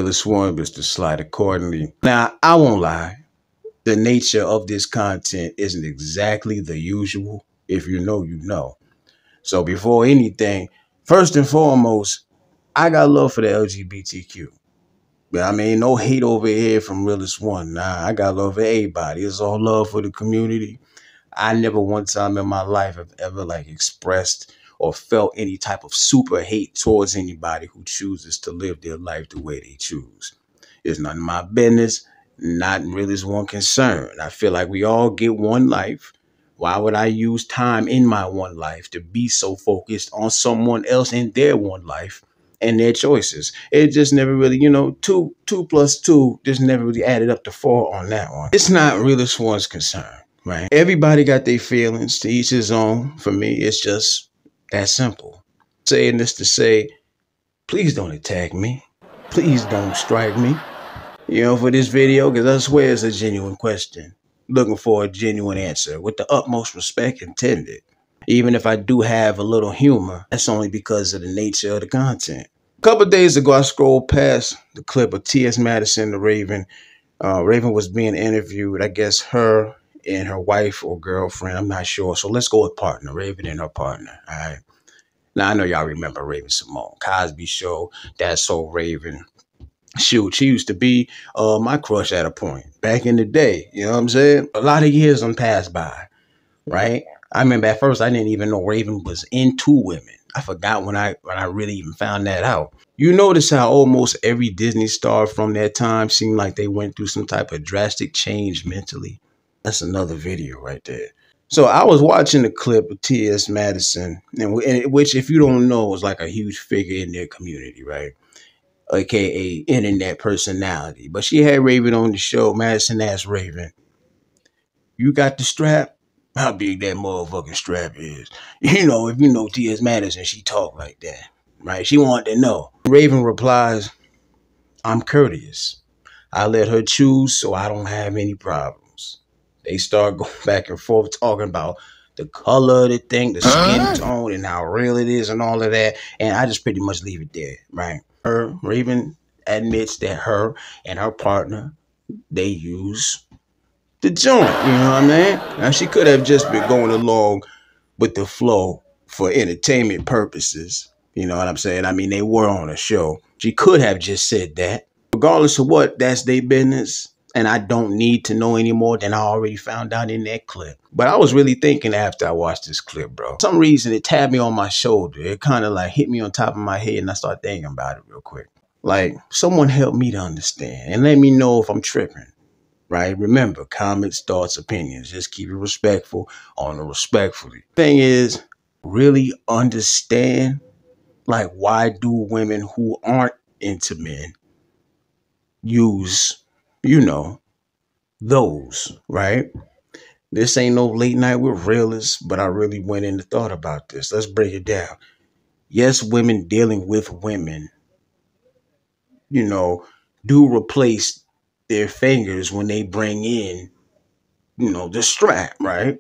Realest one, Mr. Slide accordingly. Now, I won't lie. The nature of this content isn't exactly the usual. If you know, you know. So before anything, first and foremost, I got love for the LGBTQ. But I mean, no hate over here from Realest one. Nah, I got love for everybody. It's all love for the community. I never one time in my life have ever like expressed or felt any type of super hate towards anybody who chooses to live their life the way they choose. It's none of my business, not really one concern. I feel like we all get one life. Why would I use time in my one life to be so focused on someone else in their one life and their choices? It just never really, two plus two just never really added up to 4 on that one. It's not Realest one's concern, right? Everybody got their feelings, to each his own. For me, it's just that simple. Saying this to say, please don't attack me. Please don't strike me, for this video, because I swear it's a genuine question. Looking for a genuine answer with the utmost respect intended. Even if I do have a little humor, that's only because of the nature of the content. A couple of days ago, I scrolled past the clip of T.S. Madison, the Raven. Raven was being interviewed, I guess her and her wife or girlfriend, I'm not sure. So let's go with partner, Raven and her partner, all right? Now, I know y'all remember Raven Symone, Cosby Show, That's So Raven. Shoot, she used to be my crush at a point back in the day. You know what I'm saying? A lot of years passed by, right? I remember at first I didn't even know Raven was into women. I forgot when I really even found that out. You notice how almost every Disney star from that time seemed like they went through some type of drastic change mentally. That's another video right there. So I was watching the clip of T.S. Madison, which, if you don't know, was like a huge figure in their community, right? AKA internet personality. But she had Raven on the show. Madison asked Raven, "You got the strap?" How big that motherfucking strap is. If you know T.S. Madison, she talk like that, right? She wanted to know. Raven replies, "I'm courteous. I let her choose, so I don't have any problems." They start going back and forth talking about the color of the thing, the skin tone, and how real it is and all of that. And I just pretty much leave it there, right? Raven admits that her and her partner, they use the joint, you know what I mean? Now, she could have just been going along with the flow for entertainment purposes. You know what I'm saying? I mean, they were on a show. She could have just said that. Regardless of what, that's their business. And I don't need to know any more than I already found out in that clip. But I was really thinking after I watched this clip, bro. For some reason, it tapped me on my shoulder. It kind of like hit me on top of my head, and I started thinking about it real quick. Like, someone help me to understand and let me know if I'm tripping, right? Remember, comments, thoughts, opinions. Just keep it respectful on the respectfully. Thing is, really understand, like, why do women who aren't into men use, those, right? This ain't no late night with Realest, but I really went in and thought about this. Let's break it down. Yes, women dealing with women, do replace their fingers when they bring in, the strap, right?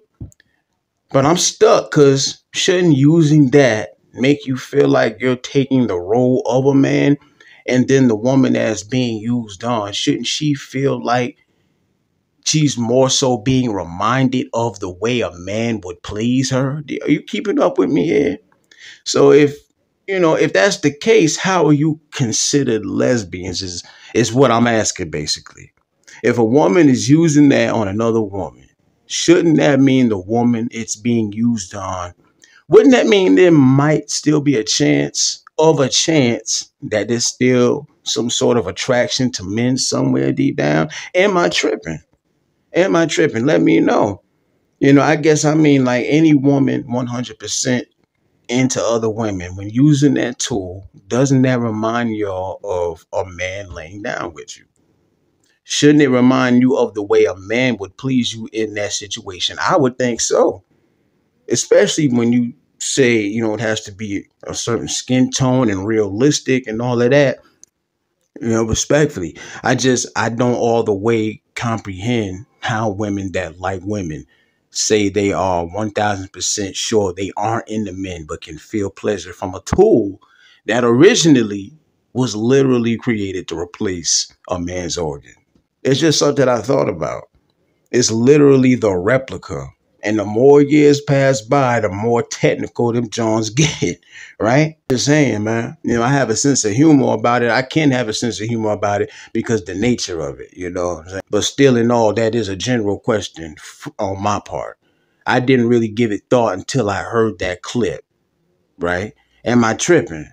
But I'm stuck because shouldn't using that make you feel like you're taking the role of a man? And then the woman that's being used on, shouldn't she feel like she's more so being reminded of the way a man would please her? Are you keeping up with me here? So if that's the case, how are you considered lesbians is what I'm asking basically. If a woman is using that on another woman, shouldn't that mean the woman it's being used on? Wouldn't that mean there might still be a chance that there's still some sort of attraction to men somewhere deep down? Am I tripping? Let me know. I guess I mean like any woman 100% into other women, when using that tool, doesn't that remind y'all of a man laying down with you? Shouldn't it remind you of the way a man would please you in that situation? I would think so. Especially when you say, it has to be a certain skin tone and realistic and all of that. Respectfully, I don't all the way comprehend how women that like women say they are 1000% sure they aren't into men but can feel pleasure from a tool that originally was literally created to replace a man's organ. It's just something I thought about. It's literally the replica. And the more years pass by, the more technical them Johns get, right? Just saying, man. I have a sense of humor about it. I can have a sense of humor about it because the nature of it, you know what I'm saying? But still in all, that is a general question on my part. I didn't really give it thought until I heard that clip, right? Am I tripping?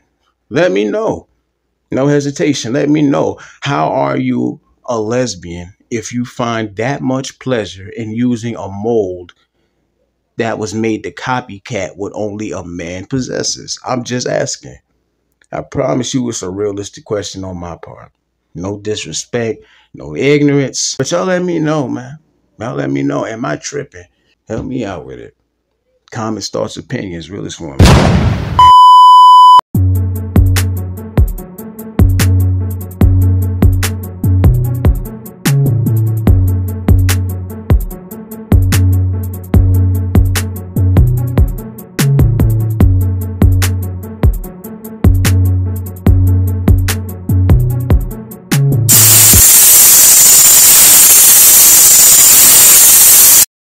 Let me know. No hesitation. Let me know. How are you a lesbian if you find that much pleasure in using a mold that was made to copycat what only a man possesses? I'm just asking. I promise you it's a realistic question on my part. No disrespect, no ignorance. But y'all let me know, man. Y'all let me know. Am I tripping? Help me out with it. Comments, thoughts, opinions, realest one.